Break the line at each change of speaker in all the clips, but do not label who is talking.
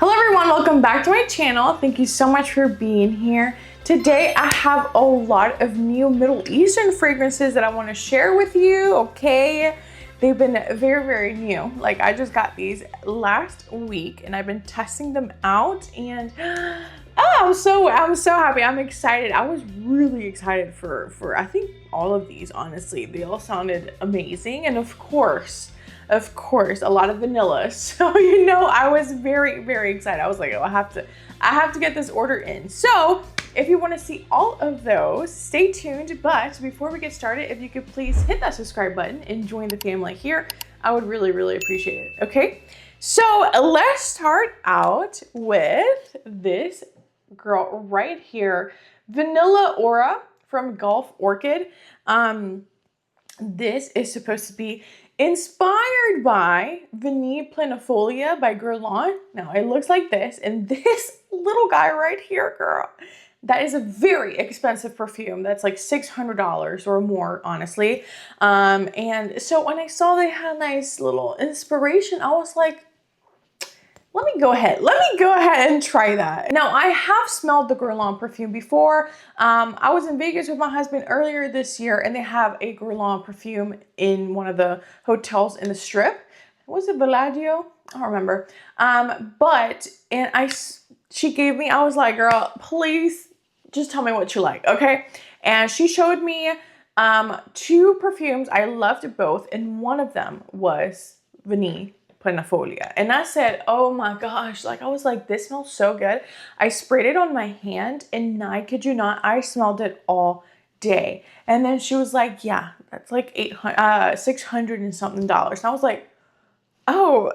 Hello everyone, welcome back to my channel. Thank you so much for being here. Today I have a lot of new Middle Eastern fragrances that I want to share with you, okay? They've been very new. Like I just got these last week and I've been testing them out and I'm so happy. I'm excited. I was really excited for I think all of these, honestly. They all sounded amazing, and of course, a lot of vanilla. So, you know, I was very excited. I was like, oh, I have to get this order in. So if you want to see all of those, stay tuned. But before we get started, if you could please hit that subscribe button and join the family here, I would really appreciate it. Okay, so let's start out with this girl right here, Vanilla Aura from Gulf Orchid. This is supposed to be inspired by Vanille Planifolia by Guerlain. Now it looks like this, and this little guy right here, girl, that is a very expensive perfume. That's like $600 or more, honestly. And so when I saw they had a nice little inspiration, I was like, let me go ahead and try that. Now, I have smelled the Guerlain perfume before. I was in Vegas with my husband earlier this year, and they have a Guerlain perfume in one of the hotels in the Strip. Was it Bellagio? I don't remember. She gave me, I was like, girl, please just tell me what you like, okay? And she showed me two perfumes. I loved both, and one of them was Vanille Planifolia. And I said, oh my gosh, like I was like, this smells so good. I sprayed it on my hand, and I kid you not, I smelled it all day. And then she was like, yeah, that's like $600 and something. And I was like, oh,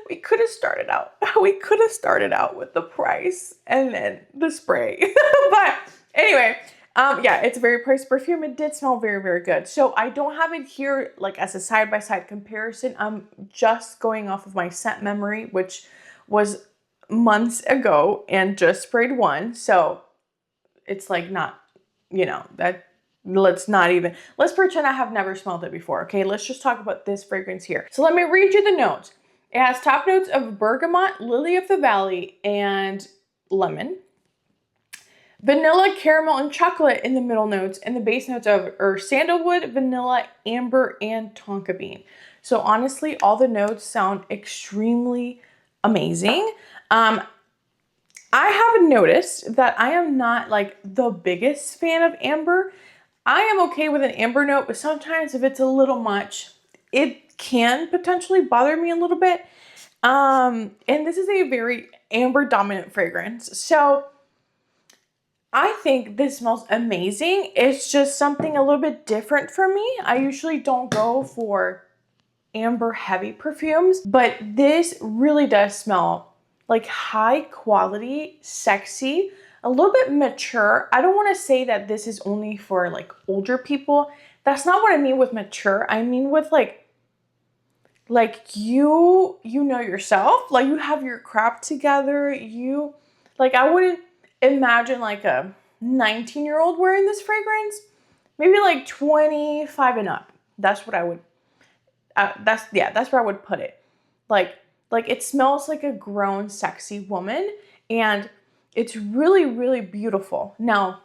we could have started out with the price and then the spray. But anyway, yeah, it's a very priced perfume. It did smell very good. So I don't have it here like as a side-by-side comparison. I'm just going off of my scent memory, which was months ago, and just sprayed one. So it's like not, you know, that let's pretend I have never smelled it before. Okay, let's just talk about this fragrance here. So let me read you the notes. It has top notes of bergamot, lily of the valley, and lemon. Vanilla, caramel, and chocolate in the middle notes, and the base notes are sandalwood, vanilla, amber, and tonka bean. So honestly, all the notes sound extremely amazing. I have noticed that I am not like the biggest fan of amber. I am okay with an amber note, but sometimes if it's a little much, it can potentially bother me a little bit. And this is a very amber dominant fragrance. So I think this smells amazing. It's just something a little bit different for me. I usually don't go for amber heavy perfumes, but this really does smell like high quality, sexy, a little bit mature. I don't want to say that this is only for like older people. That's not what I mean with mature. I mean with like you know yourself, like you have your crap together. You like, I wouldn't imagine like a 19-year-old wearing this fragrance. Maybe like 25 and up. That's what I would, that's where I would put it. Like it smells like a grown, sexy woman, and it's really beautiful. Now,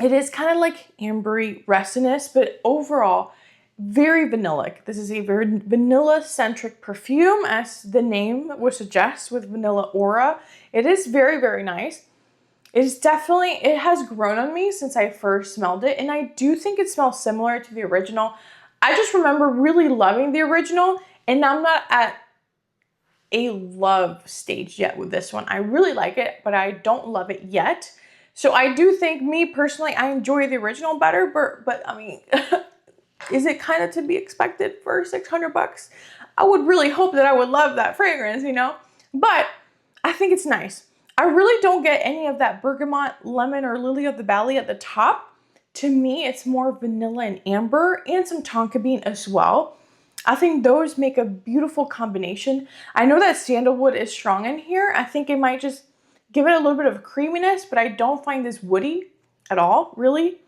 it is kind of like ambery resinous, but overall, very vanillic. This is a very vanilla-centric perfume, as the name would suggest, with Vanilla Aura. It is very nice. It has grown on me since I first smelled it, and I do think it smells similar to the original. I just remember really loving the original, and I'm not at a love stage yet with this one. I really like it, but I don't love it yet. So I do think, me personally, I enjoy the original better, but I mean, is it kind of to be expected for $600? I would really hope that I would love that fragrance, you know? But I think it's nice. I really don't get any of that bergamot, lemon, or lily of the valley at the top. To me, it's more vanilla and amber, and some tonka bean as well. I think those make a beautiful combination. I know that sandalwood is strong in here. I think it might just give it a little bit of creaminess, but I don't find this woody at all, really.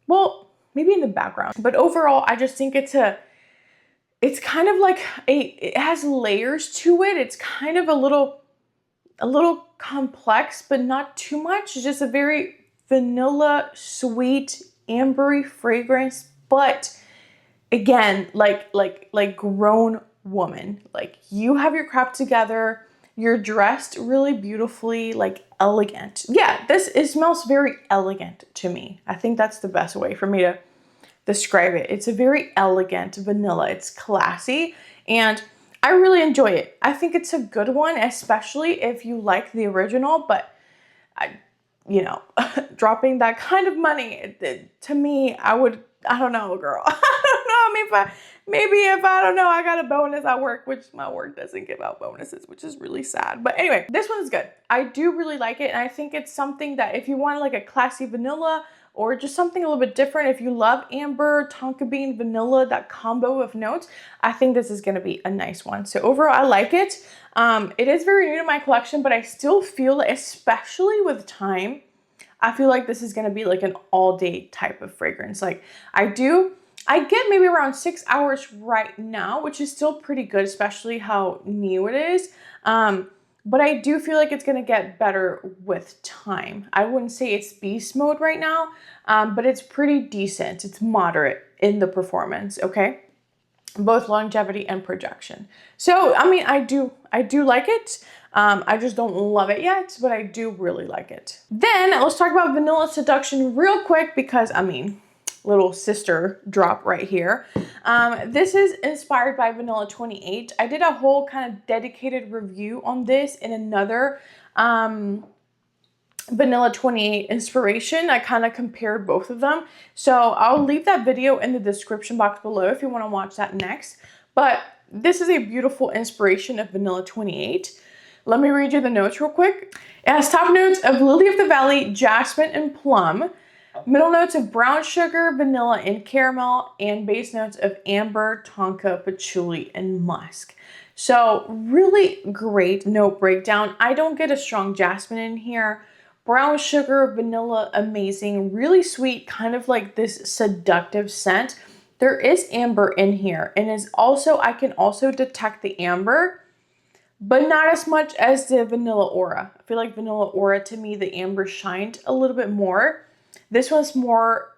Well, maybe in the background. But overall, I just think it's a it's kind of like it has layers to it. It's kind of a little complex, but not too much. It's just a very vanilla, sweet, ambery fragrance, but again, like grown woman. Like you have your crap together. You're dressed really beautifully, like elegant. Yeah, it smells very elegant to me. I think that's the best way for me to describe it. It's a very elegant vanilla. It's classy and I really enjoy it. I think it's a good one, especially if you like the original, but you know, dropping that kind of money, to me, I don't know, girl. I don't know. I mean, maybe if I don't know, I got a bonus at work, which my work doesn't give out bonuses, which is really sad. But anyway, this one's good. I do really like it. And I think it's something that if you want like a classy vanilla or just something a little bit different, if you love amber, tonka bean, vanilla, that combo of notes, I think this is going to be a nice one. So overall, I like it. It is very new to my collection, but I still feel, especially with time, I feel like this is going to be like an all day type of fragrance. Like I get maybe around 6 hours right now, which is still pretty good, especially how new it is. But I do feel like it's going to get better with time. I wouldn't say it's beast mode right now, but it's pretty decent. It's moderate in the performance, okay? Both longevity and projection. So, I mean, I do like it. I just don't love it yet, but I do really like it. Then let's talk about Vanilla Seduction real quick because, I mean, little sister drop right here. This is inspired by Vanilla 28. I did a whole kind of dedicated review on this in another Vanilla 28 inspiration. I kind of compared both of them. So I'll leave that video in the description box below if you want to watch that next. But this is a beautiful inspiration of Vanilla 28. Let me read you the notes real quick. It has top notes of Lily of the Valley, jasmine, and plum. Middle notes of brown sugar, vanilla, and caramel. And base notes of amber, tonka, patchouli, and musk. So really great note breakdown. I don't get a strong jasmine in here. Brown sugar, vanilla, amazing. Really sweet, kind of like this seductive scent. There is amber in here. And I can also detect the amber, but not as much as the Vanilla Aura. I feel like Vanilla Aura, to me, the amber shined a little bit more. This one's more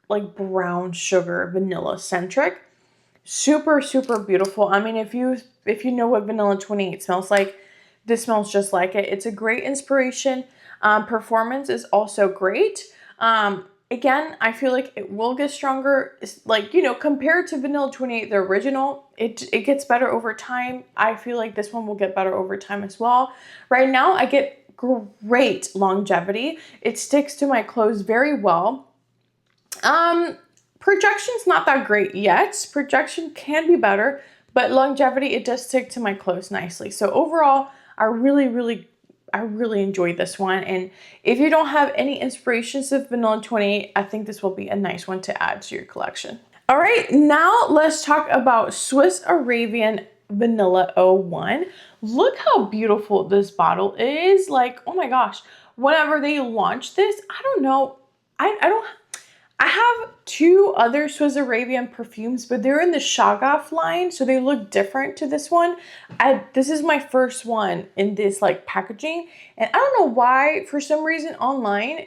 like brown sugar, vanilla centric. Super, super beautiful. I mean, if you know what Vanilla 28 smells like, this smells just like it. It's a great inspiration. Performance is also great. Again, I feel like it will get stronger. It's like, you know, compared to Vanilla 28, the original, it gets better over time. I feel like this one will get better over time as well. Right now, I get great longevity. It sticks to my clothes very well. Projection's not that great yet. Projection can be better, but longevity, it does stick to my clothes nicely. So overall, I really enjoyed this one. And if you don't have any inspirations of Vanilla 28, I think this will be a nice one to add to your collection. All right, now let's talk about Swiss Arabian Vanilla 01. Look how beautiful this bottle is. Like, oh my gosh, whenever they launched this, I don't know. I have two other Swiss Arabian perfumes, but they're in the Shagaf line, so they look different to this one. This is my first one in this like packaging, and I don't know why, for some reason online,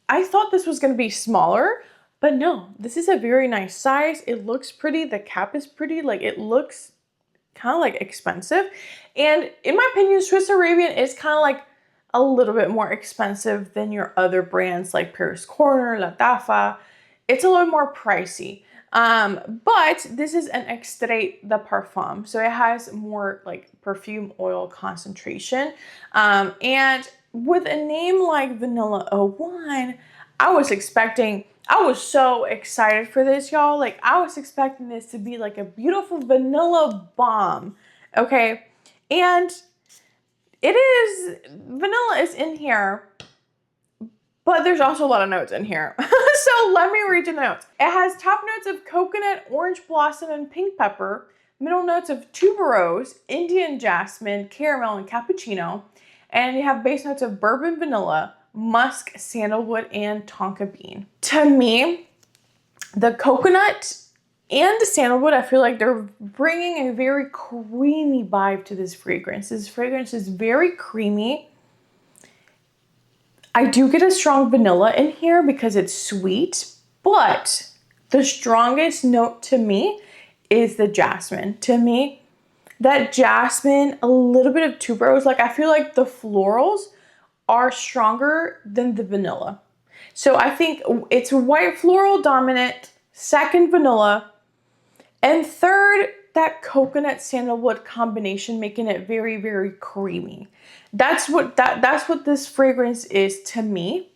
I thought this was going to be smaller, but no, this is a very nice size. It looks pretty. The cap is pretty. Like, it looks kind of like expensive. And in my opinion, Swiss Arabian is kind of like a little bit more expensive than your other brands like Paris Corner, Latte. It's a little more pricey. But this is an extrait de parfum. So it has more like perfume oil concentration. And with a name like Vanilla 01, I was so excited for this, y'all. Like, I was expecting this to be like a beautiful vanilla bomb, okay? And vanilla is in here, but there's also a lot of notes in here. So let me read you the notes. It has top notes of coconut, orange blossom, and pink pepper. Middle notes of tuberose, Indian jasmine, caramel, and cappuccino. And you have base notes of bourbon vanilla, musk, sandalwood, and tonka bean. To me, the coconut and the sandalwood, I feel like they're bringing a very creamy vibe to this fragrance. This fragrance is very creamy. I do get a strong vanilla in here because it's sweet, but the strongest note to me is the jasmine. To me, that jasmine, a little bit of tuberose, like I feel like the florals are stronger than the vanilla. So I think it's white floral dominant, second vanilla, and third, that coconut sandalwood combination, making it very, very creamy. That's what this fragrance is to me.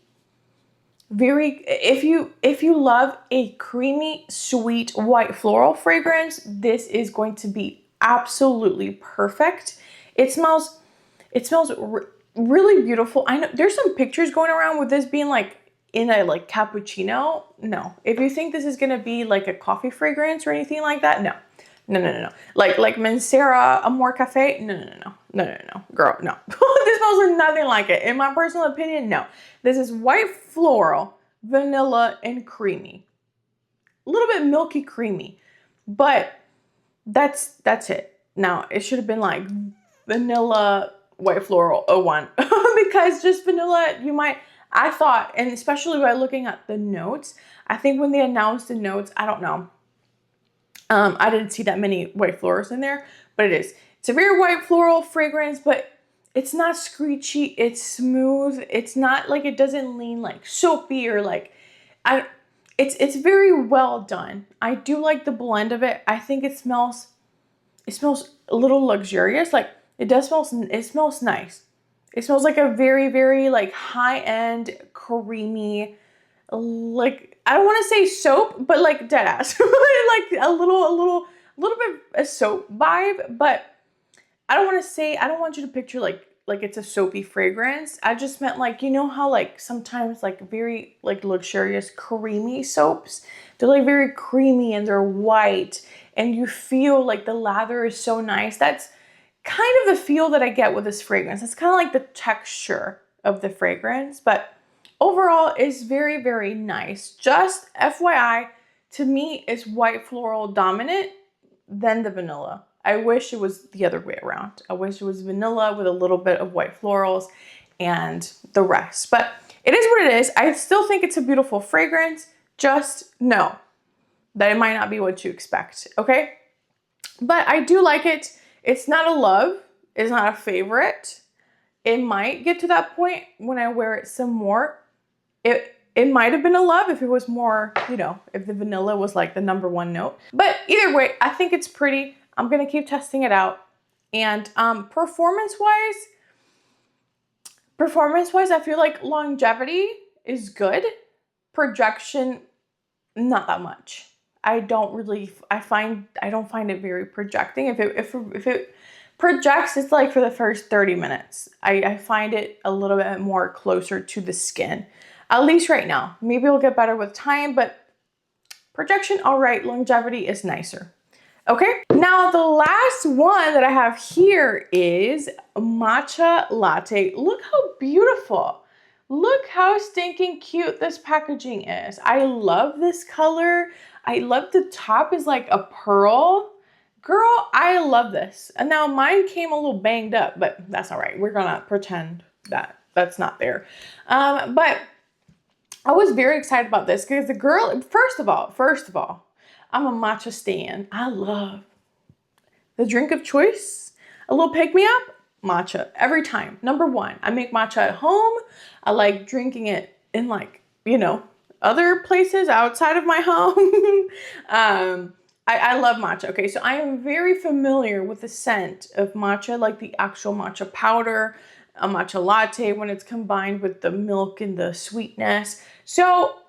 Very, if you love a creamy, sweet white floral fragrance, this is going to be absolutely perfect. It smells really beautiful. I know there's some pictures going around with this being like in a like cappuccino. No, if you think this is gonna be like a coffee fragrance or anything like that, no. Like Mancera Amor Cafe, no, girl, no. This smells nothing like it. In my personal opinion, no. This is white floral, vanilla, and creamy. A little bit milky creamy, but that's it. Now it should have been like vanilla white floral 01 because just vanilla, I thought, and especially by looking at the notes, I think when they announced the notes, I don't know. I didn't see that many white florals in there, but it is. It's a very white floral fragrance, but it's not screechy. It's smooth. It's not like, it doesn't lean like soapy or like, it's very well done. I do like the blend of it. I think it smells a little luxurious. Like it smells nice. It smells like a very, very like high-end, creamy, like, I don't want to say soap, but like dead ass. Like a little bit a soap vibe, but I don't want you to picture like it's a soapy fragrance. I just meant like, you know how like sometimes like very like luxurious creamy soaps, they're like very creamy and they're white and you feel like the lather is so nice. That's kind of the feel that I get with this fragrance. It's kind of like the texture of the fragrance, but overall, it's very, very nice. Just FYI, to me, it's white floral dominant, then the vanilla. I wish it was the other way around. I wish it was vanilla with a little bit of white florals and the rest. But it is what it is. I still think it's a beautiful fragrance. Just know that it might not be what you expect, okay? But I do like it. It's not a love. It's not a favorite. It might get to that point when I wear it some more. It might have been a love if it was more, you know, if the vanilla was like the #1 note. But either way, I think it's pretty. I'm gonna keep testing it out. And performance-wise, I feel like longevity is good. Projection, not that much. I don't find it very projecting. If it projects, it's like for the first 30 minutes. I find it a little bit more closer to the skin. At least right now. Maybe it'll get better with time, but projection, all right. Longevity is nicer. Okay, now the last one that I have here is Matcha Latte. Look how beautiful. Look how stinking cute this packaging is. I love this color. I love the top is like a pearl. Girl, I love this. And now mine came a little banged up, but that's all right. We're gonna pretend that that's not there. But I was very excited about this because the girl, first of all, I'm a matcha stan. I love the drink of choice. A little pick-me-up, matcha every time. #1, I make matcha at home. I like drinking it in like, you know, other places outside of my home. I love matcha. Okay, so I am very familiar with the scent of matcha, like the actual matcha powder, a matcha latte when it's combined with the milk and the sweetness. So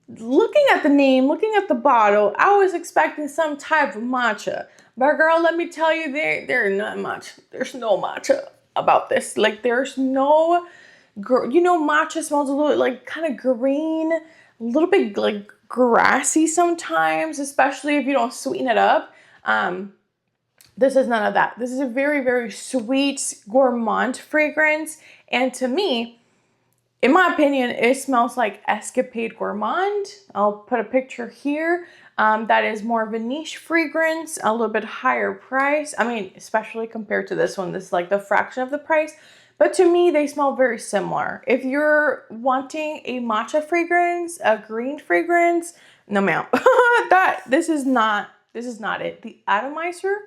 looking at the name, looking at the bottle, I was expecting some type of matcha. But girl, let me tell you, there's not much. There's no matcha about this. Like there's no, you know, matcha smells a little like kind of green, a little bit like grassy sometimes, especially if you don't sweeten it up. This is none of that. This is a very, very sweet gourmand fragrance. And to me, In my opinion, it smells like Escapade Gourmand. I'll put a picture here. That is more of a niche fragrance, a little bit higher price. I mean, especially compared to this one, this is like the fraction of the price. But to me, they smell very similar. If you're wanting a matcha fragrance, a green fragrance, no ma'am. This is not it. The atomizer,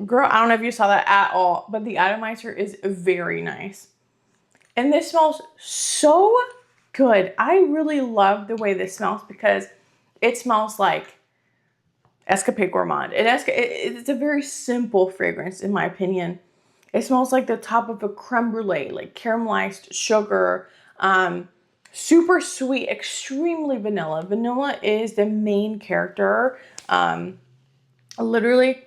girl, I don't know if you saw that at all, but the atomizer is very nice. And this smells so good. I really love the way this smells because it smells like Escapade Gourmand. It's a very simple fragrance, in my opinion. It smells like the top of a creme brulee, like caramelized sugar, super sweet, extremely vanilla. Vanilla is the main character. Literally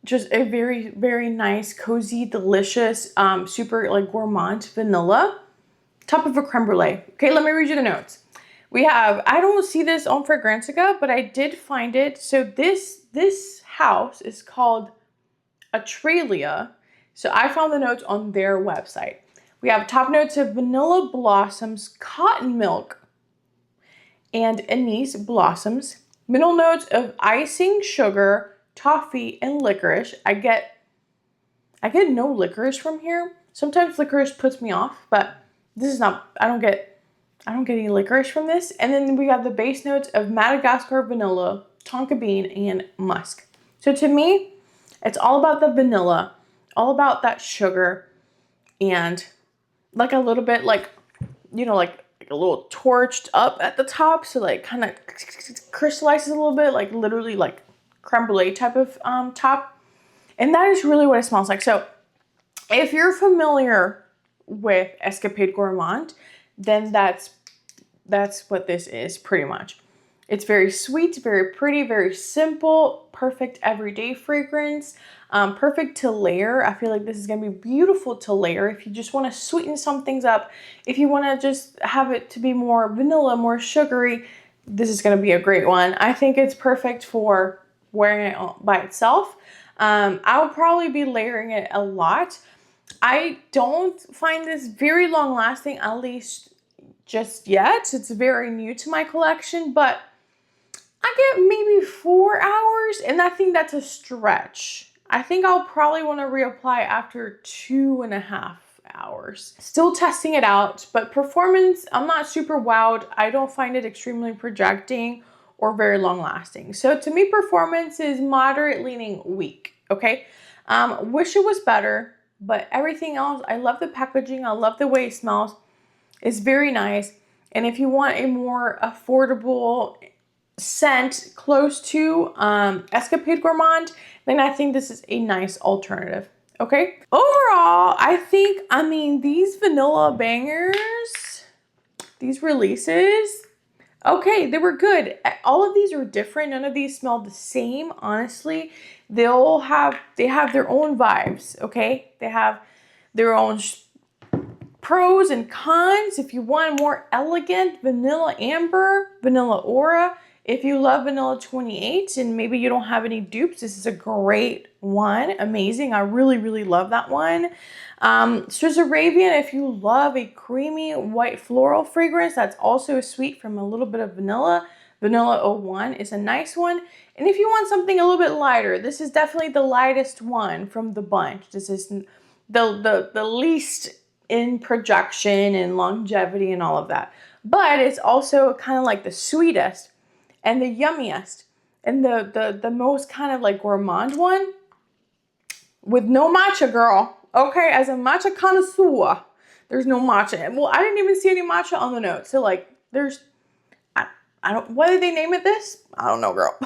just a very, very nice, cozy, delicious, super like gourmand vanilla. Top of a creme brulee. Okay, let me read you the notes. We have, I don't see this on Fragrantica, but I did find it. So this house is called Atralia. So I found the notes on their website. We have top notes of vanilla blossoms, cotton milk, and anise blossoms. Middle notes of icing, sugar, toffee, and licorice. I get no licorice from here. Sometimes licorice puts me off, but this is not, I don't get any licorice from this. And then we have the base notes of Madagascar vanilla, tonka bean, and musk. So to me, it's all about the vanilla, all about that sugar, and like a little bit like, you know, like a little torched up at the top. So like kind of crystallizes a little bit, like literally like creme brulee type of top. And that is really what it smells like. So if you're familiar with Escapade Gourmand, then that's what this is pretty much. It's very sweet, very pretty, very simple, perfect everyday fragrance, perfect to layer. I feel like this is gonna be beautiful to layer if you just wanna sweeten some things up. If you wanna just have it to be more vanilla, more sugary, this is gonna be a great one. I think it's perfect for wearing it by itself. I'll probably be layering it a lot. I don't find this very long lasting, at least just yet. It's very new to my collection, but I get maybe 4 hours, and I think that's a stretch. I think I'll probably want to reapply after 2.5 hours. Still testing it out, but performance, I'm not super wowed. I don't find it extremely projecting or very long lasting. So to me, performance is moderate leaning weak, okay? Wish it was better, but everything else, I love the packaging. I love the way it smells. It's very nice. And if you want a more affordable scent close to Escapade Gourmand, then I think this is a nice alternative. Okay. Overall, I mean, these vanilla bangers, these releases, okay, they were good. All of these are different. None of these smell the same, honestly. They have their own vibes, okay? They have their own pros and cons. If you want more elegant, vanilla amber, vanilla aura. If you love vanilla 28 and maybe you don't have any dupes, this is a great one. Amazing. I really, really love that one. Swiss Arabian, if you love a creamy white floral fragrance, that's also sweet from a little bit of vanilla. Vanilla 01 is a nice one. And if you want something a little bit lighter, this is definitely the lightest one from the bunch. This is the least in projection and longevity and all of that. But it's also kind of like the sweetest and the yummiest and the most kind of like gourmand one with no matcha, girl. Okay, as a matcha connoisseur, there's no matcha. Well, I didn't even see any matcha on the note. So like there's, I don't, why did they name it this? I don't know, girl.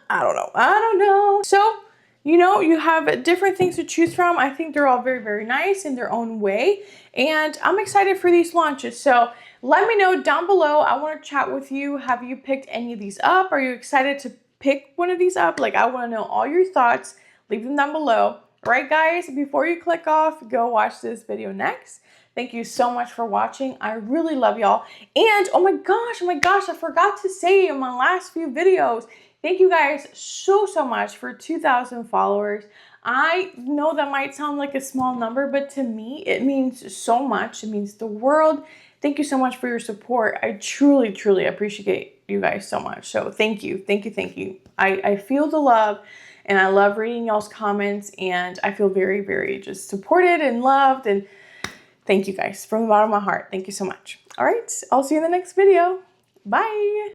I don't know. So, you know, you have different things to choose from. I think they're all very, very nice in their own way. And I'm excited for these launches. So let me know down below. I want to chat with you. Have you picked any of these up? Are you excited to pick one of these up? Like, I want to know all your thoughts. Leave them down below. All right, guys, before you click off, go watch this video next. Thank you so much for watching. I really love y'all. And oh my gosh, I forgot to say in my last few videos, thank you guys so much for 2,000 followers. I know that might sound like a small number, but to me, it means so much. It means the world. Thank you so much for your support. I truly, truly appreciate you guys so much. So thank you, thank you, thank you. I feel the love, and I love reading y'all's comments, and I feel very, very just supported and loved, and thank you guys from the bottom of my heart. Thank you so much. All right, I'll see you in the next video. Bye.